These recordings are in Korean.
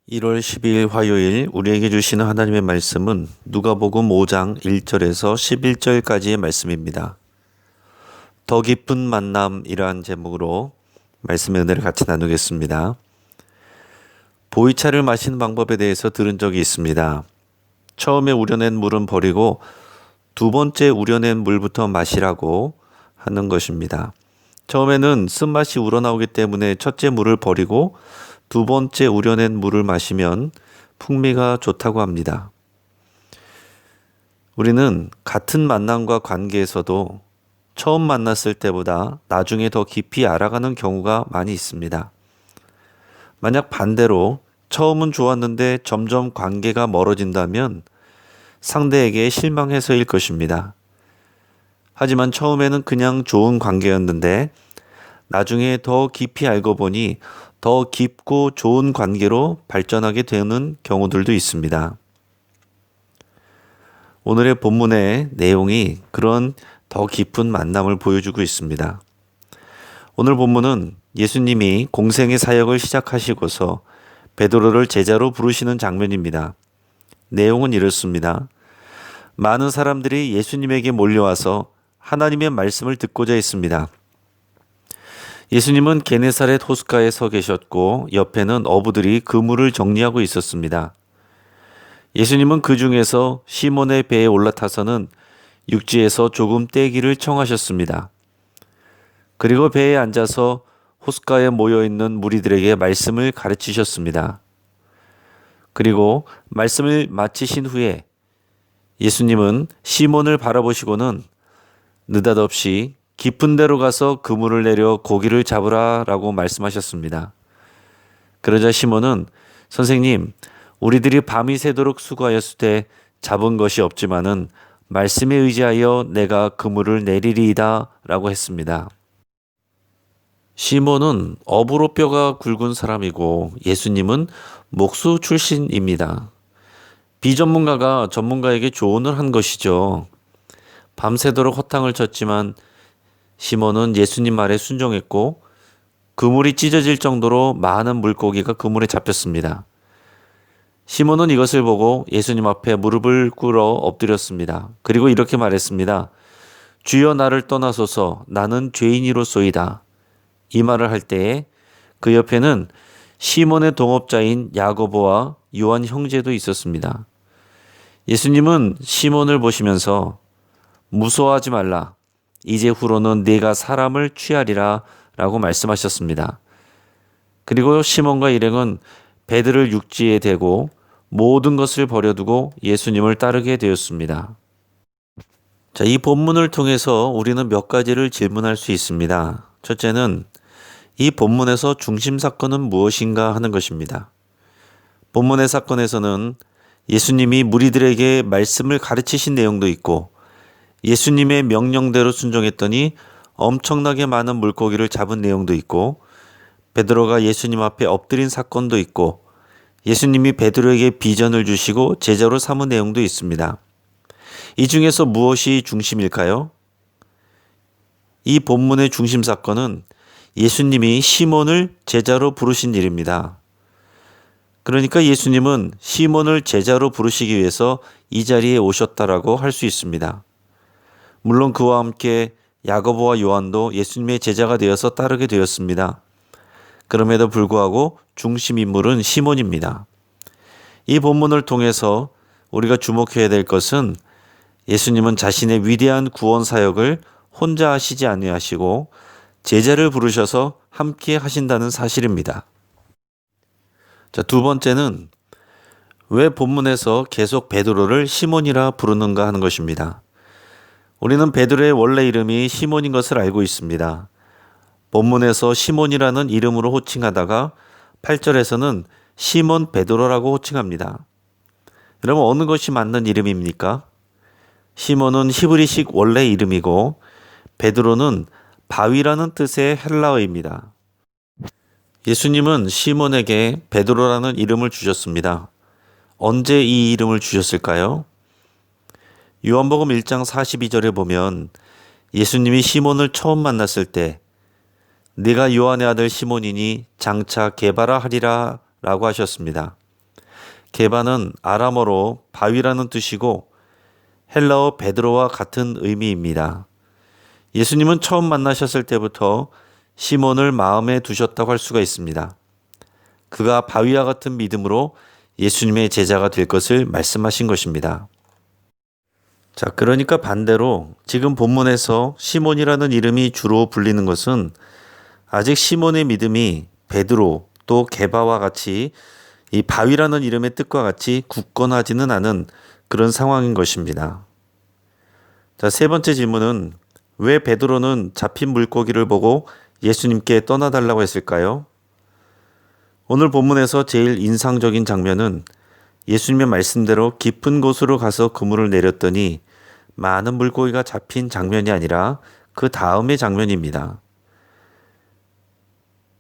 1월 12일 화요일 우리에게 주시는 하나님의 말씀은 누가복음 5장 1절에서 11절까지의 말씀입니다. 더 깊은 만남이라는 제목으로 말씀의 은혜를 같이 나누겠습니다. 보이차를 마시는 방법에 대해서 들은 적이 있습니다. 처음에 우려낸 물은 버리고 두 번째 우려낸 물부터 마시라고 하는 것입니다. 처음에는 쓴맛이 우러나오기 때문에 첫째 물을 버리고 두 번째 우려낸 물을 마시면 풍미가 좋다고 합니다. 우리는 같은 만남과 관계에서도 처음 만났을 때보다 나중에 더 깊이 알아가는 경우가 많이 있습니다. 만약 반대로 처음은 좋았는데 점점 관계가 멀어진다면 상대에게 실망해서일 것입니다. 하지만 처음에는 그냥 좋은 관계였는데 나중에 더 깊이 알고 보니 더 깊고 좋은 관계로 발전하게 되는 경우들도 있습니다. 오늘의 본문의 내용이 그런 더 깊은 만남을 보여주고 있습니다. 오늘 본문은 예수님이 공생의 사역을 시작하시고서 베드로를 제자로 부르시는 장면입니다. 내용은 이렇습니다. 많은 사람들이 예수님에게 몰려와서 하나님의 말씀을 듣고자 했습니다. 예수님은 게네사렛 호숫가에 서 계셨고 옆에는 어부들이 그물을 정리하고 있었습니다. 예수님은 그 중에서 시몬의 배에 올라타서는 육지에서 조금 떼기를 청하셨습니다. 그리고 배에 앉아서 호숫가에 모여있는 무리들에게 말씀을 가르치셨습니다. 그리고 말씀을 마치신 후에 예수님은 시몬을 바라보시고는 느닷없이 깊은 데로 가서 그물을 내려 고기를 잡으라 라고 말씀하셨습니다. 그러자 시몬은 선생님, 우리들이 밤이 새도록 수고하였을 때 잡은 것이 없지만은 말씀에 의지하여 내가 그물을 내리리이다 라고 했습니다. 시몬은 어부로 뼈가 굵은 사람이고 예수님은 목수 출신입니다. 비전문가가 전문가에게 조언을 한 것이죠. 밤새도록 허탕을 쳤지만 시몬은 예수님 말에 순종했고 그물이 찢어질 정도로 많은 물고기가 그물에 잡혔습니다. 시몬은 이것을 보고 예수님 앞에 무릎을 꿇어 엎드렸습니다. 그리고 이렇게 말했습니다. 주여 나를 떠나소서 나는 죄인이로소이다. 이 말을 할 때에 그 옆에는 시몬의 동업자인 야고보와 요한 형제도 있었습니다. 예수님은 시몬을 보시면서 무서워하지 말라. 이제 후로는 네가 사람을 취하리라 라고 말씀하셨습니다. 그리고 시몬과 일행은 배들을 육지에 대고 모든 것을 버려두고 예수님을 따르게 되었습니다. 자, 이 본문을 통해서 우리는 몇 가지를 질문할 수 있습니다. 첫째는 이 본문에서 중심 사건은 무엇인가 하는 것입니다. 본문의 사건에서는 예수님이 무리들에게 말씀을 가르치신 내용도 있고 예수님의 명령대로 순종했더니 엄청나게 많은 물고기를 잡은 내용도 있고 베드로가 예수님 앞에 엎드린 사건도 있고 예수님이 베드로에게 비전을 주시고 제자로 삼은 내용도 있습니다. 이 중에서 무엇이 중심일까요? 이 본문의 중심 사건은 예수님이 시몬을 제자로 부르신 일입니다. 그러니까 예수님은 시몬을 제자로 부르시기 위해서 이 자리에 오셨다라고 할 수 있습니다. 물론 그와 함께 야고보와 요한도 예수님의 제자가 되어서 따르게 되었습니다. 그럼에도 불구하고 중심 인물은 시몬입니다. 이 본문을 통해서 우리가 주목해야 될 것은 예수님은 자신의 위대한 구원 사역을 혼자 하시지 아니하시고 제자를 부르셔서 함께 하신다는 사실입니다. 자, 두 번째는 왜 본문에서 계속 베드로를 시몬이라 부르는가 하는 것입니다. 우리는 베드로의 원래 이름이 시몬인 것을 알고 있습니다. 본문에서 시몬이라는 이름으로 호칭하다가 8절에서는 시몬 베드로라고 호칭합니다. 여러분 어느 것이 맞는 이름입니까? 시몬은 히브리식 원래 이름이고 베드로는 바위라는 뜻의 헬라어입니다. 예수님은 시몬에게 베드로라는 이름을 주셨습니다. 언제 이 이름을 주셨을까요? 요한복음 1장 42절에 보면 예수님이 시몬을 처음 만났을 때 네가 요한의 아들 시몬이니 장차 게바라 하리라 라고 하셨습니다. 게바는 아람어로 바위라는 뜻이고 헬라어 베드로와 같은 의미입니다. 예수님은 처음 만나셨을 때부터 시몬을 마음에 두셨다고 할 수가 있습니다. 그가 바위와 같은 믿음으로 예수님의 제자가 될 것을 말씀하신 것입니다. 자, 그러니까 반대로 지금 본문에서 시몬이라는 이름이 주로 불리는 것은 아직 시몬의 믿음이 베드로 또 게바와 같이 이 바위라는 이름의 뜻과 같이 굳건하지는 않은 그런 상황인 것입니다. 자, 세 번째 질문은 왜 베드로는 잡힌 물고기를 보고 예수님께 떠나달라고 했을까요? 오늘 본문에서 제일 인상적인 장면은 예수님의 말씀대로 깊은 곳으로 가서 그물을 내렸더니 많은 물고기가 잡힌 장면이 아니라 그 다음의 장면입니다.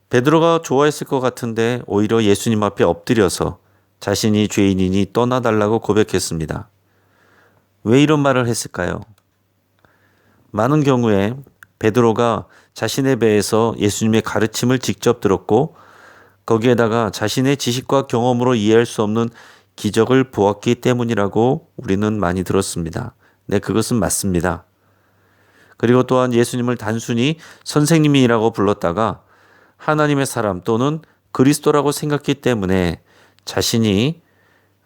베드로가 좋아했을 것 같은데 오히려 예수님 앞에 엎드려서 자신이 죄인이니 떠나달라고 고백했습니다. 왜 이런 말을 했을까요? 많은 경우에 베드로가 자신의 배에서 예수님의 가르침을 직접 들었고 거기에다가 자신의 지식과 경험으로 이해할 수 없는 기적을 보았기 때문이라고 우리는 많이 들었습니다. 네, 그것은 맞습니다. 그리고 또한 예수님을 단순히 선생님이라고 불렀다가 하나님의 사람 또는 그리스도라고 생각했기 때문에 자신이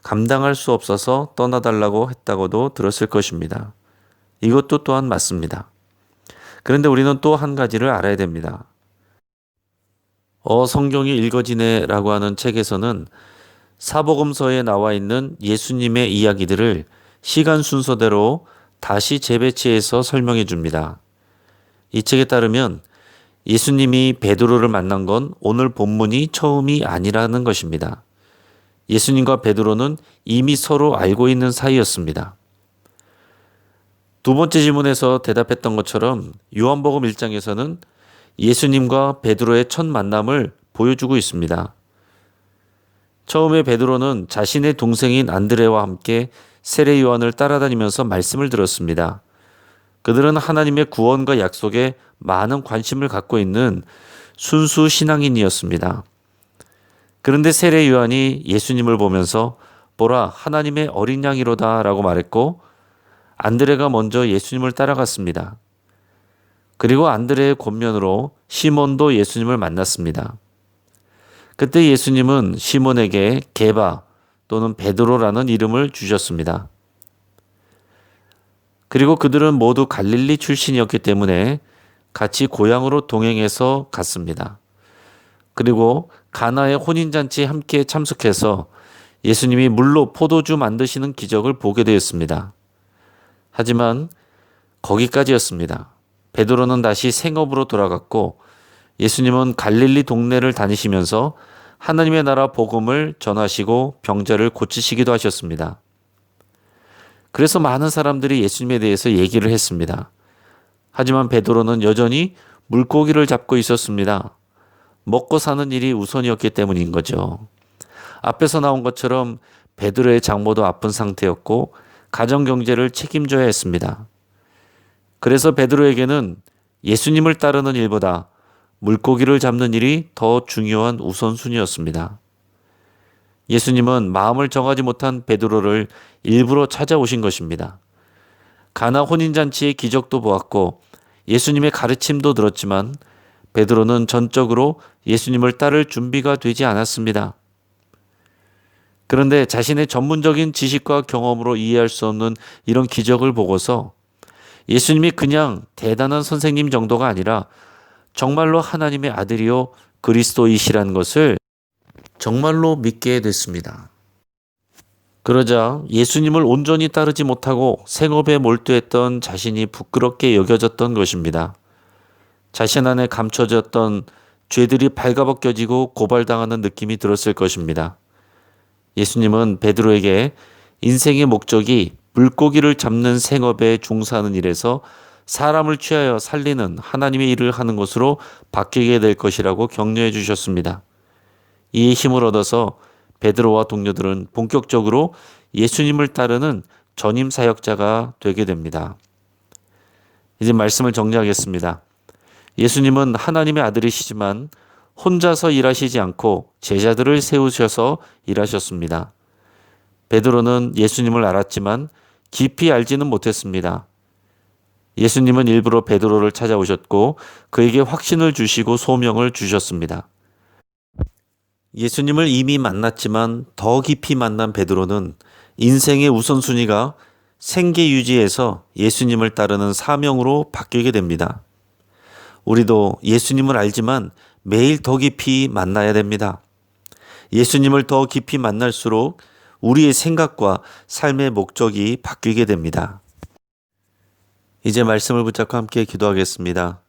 감당할 수 없어서 떠나달라고 했다고도 들었을 것입니다. 이것도 또한 맞습니다. 그런데 우리는 또 한 가지를 알아야 됩니다. 성경이 읽어지네라고 하는 책에서는 사복음서에 나와 있는 예수님의 이야기들을 시간 순서대로 다시 재배치해서 설명해 줍니다. 이 책에 따르면 예수님이 베드로를 만난 건 오늘 본문이 처음이 아니라는 것입니다. 예수님과 베드로는 이미 서로 알고 있는 사이였습니다. 두 번째 질문에서 대답했던 것처럼 요한복음 1장에서는 예수님과 베드로의 첫 만남을 보여주고 있습니다. 처음에 베드로는 자신의 동생인 안드레와 함께 세례 요한을 따라다니면서 말씀을 들었습니다. 그들은 하나님의 구원과 약속에 많은 관심을 갖고 있는 순수 신앙인이었습니다. 그런데 세례 요한이 예수님을 보면서 보라 하나님의 어린 양이로다 라고 말했고 안드레가 먼저 예수님을 따라갔습니다. 그리고 안드레의 권면으로 시몬도 예수님을 만났습니다. 그때 예수님은 시몬에게 게바 또는 베드로라는 이름을 주셨습니다. 그리고 그들은 모두 갈릴리 출신이었기 때문에 같이 고향으로 동행해서 갔습니다. 그리고 가나의 혼인잔치에 함께 참석해서 예수님이 물로 포도주 만드시는 기적을 보게 되었습니다. 하지만 거기까지였습니다. 베드로는 다시 생업으로 돌아갔고 예수님은 갈릴리 동네를 다니시면서 하나님의 나라 복음을 전하시고 병자를 고치시기도 하셨습니다. 그래서 많은 사람들이 예수님에 대해서 얘기를 했습니다. 하지만 베드로는 여전히 물고기를 잡고 있었습니다. 먹고 사는 일이 우선이었기 때문인 거죠. 앞에서 나온 것처럼 베드로의 장모도 아픈 상태였고 가정 경제를 책임져야 했습니다. 그래서 베드로에게는 예수님을 따르는 일보다 물고기를 잡는 일이 더 중요한 우선순위였습니다. 예수님은 마음을 정하지 못한 베드로를 일부러 찾아오신 것입니다. 가나 혼인잔치의 기적도 보았고 예수님의 가르침도 들었지만 베드로는 전적으로 예수님을 따를 준비가 되지 않았습니다. 그런데 자신의 전문적인 지식과 경험으로 이해할 수 없는 이런 기적을 보고서 예수님이 그냥 대단한 선생님 정도가 아니라 정말로 하나님의 아들이요 그리스도이시라는 것을 정말로 믿게 됐습니다. 그러자 예수님을 온전히 따르지 못하고 생업에 몰두했던 자신이 부끄럽게 여겨졌던 것입니다. 자신 안에 감춰졌던 죄들이 발가벗겨지고 고발당하는 느낌이 들었을 것입니다. 예수님은 베드로에게 인생의 목적이 물고기를 잡는 생업에 종사하는 일에서 사람을 취하여 살리는 하나님의 일을 하는 것으로 바뀌게 될 것이라고 격려해 주셨습니다. 이에 힘을 얻어서 베드로와 동료들은 본격적으로 예수님을 따르는 전임 사역자가 되게 됩니다. 이제 말씀을 정리하겠습니다. 예수님은 하나님의 아들이시지만 혼자서 일하시지 않고 제자들을 세우셔서 일하셨습니다. 베드로는 예수님을 알았지만 깊이 알지는 못했습니다. 예수님은 일부러 베드로를 찾아오셨고 그에게 확신을 주시고 소명을 주셨습니다. 예수님을 이미 만났지만 더 깊이 만난 베드로는 인생의 우선순위가 생계 유지에서 예수님을 따르는 사명으로 바뀌게 됩니다. 우리도 예수님을 알지만 매일 더 깊이 만나야 됩니다. 예수님을 더 깊이 만날수록 우리의 생각과 삶의 목적이 바뀌게 됩니다. 이제 말씀을 붙잡고 함께 기도하겠습니다.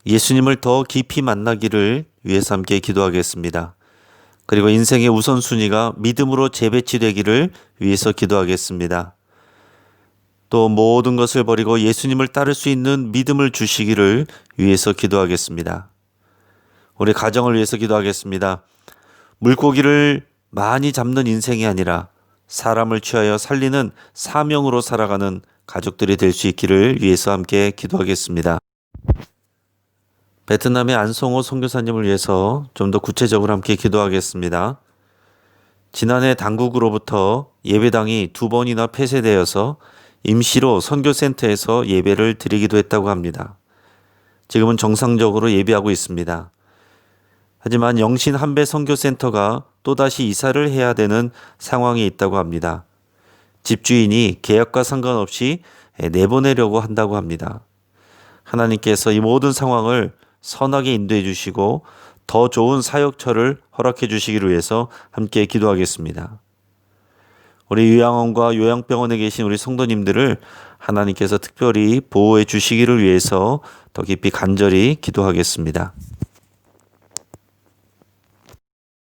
예수님을 더 깊이 만나기를 위해서 함께 기도하겠습니다. 그리고 인생의 우선순위가 믿음으로 재배치되기를 위해서 기도하겠습니다. 또 모든 것을 버리고 예수님을 따를 수 있는 믿음을 주시기를 위해서 기도하겠습니다. 우리 가정을 위해서 기도하겠습니다. 물고기를 많이 잡는 인생이 아니라 사람을 취하여 살리는 사명으로 살아가는 가족들이 될 수 있기를 위해서 함께 기도하겠습니다. 베트남의 안성호 선교사님을 위해서 좀 더 구체적으로 함께 기도하겠습니다. 지난해 당국으로부터 예배당이 2번이나 폐쇄되어서 임시로 선교센터에서 예배를 드리기도 했다고 합니다. 지금은 정상적으로 예배하고 있습니다. 하지만 영신 한배 선교센터가 또다시 이사를 해야 되는 상황이 있다고 합니다. 집주인이 계약과 상관없이 내보내려고 한다고 합니다. 하나님께서 이 모든 상황을 선하게 인도해 주시고 더 좋은 사역처를 허락해 주시기를 위해서 함께 기도하겠습니다. 우리 요양원과 요양병원에 계신 우리 성도님들을 하나님께서 특별히 보호해 주시기를 위해서 더 깊이 간절히 기도하겠습니다.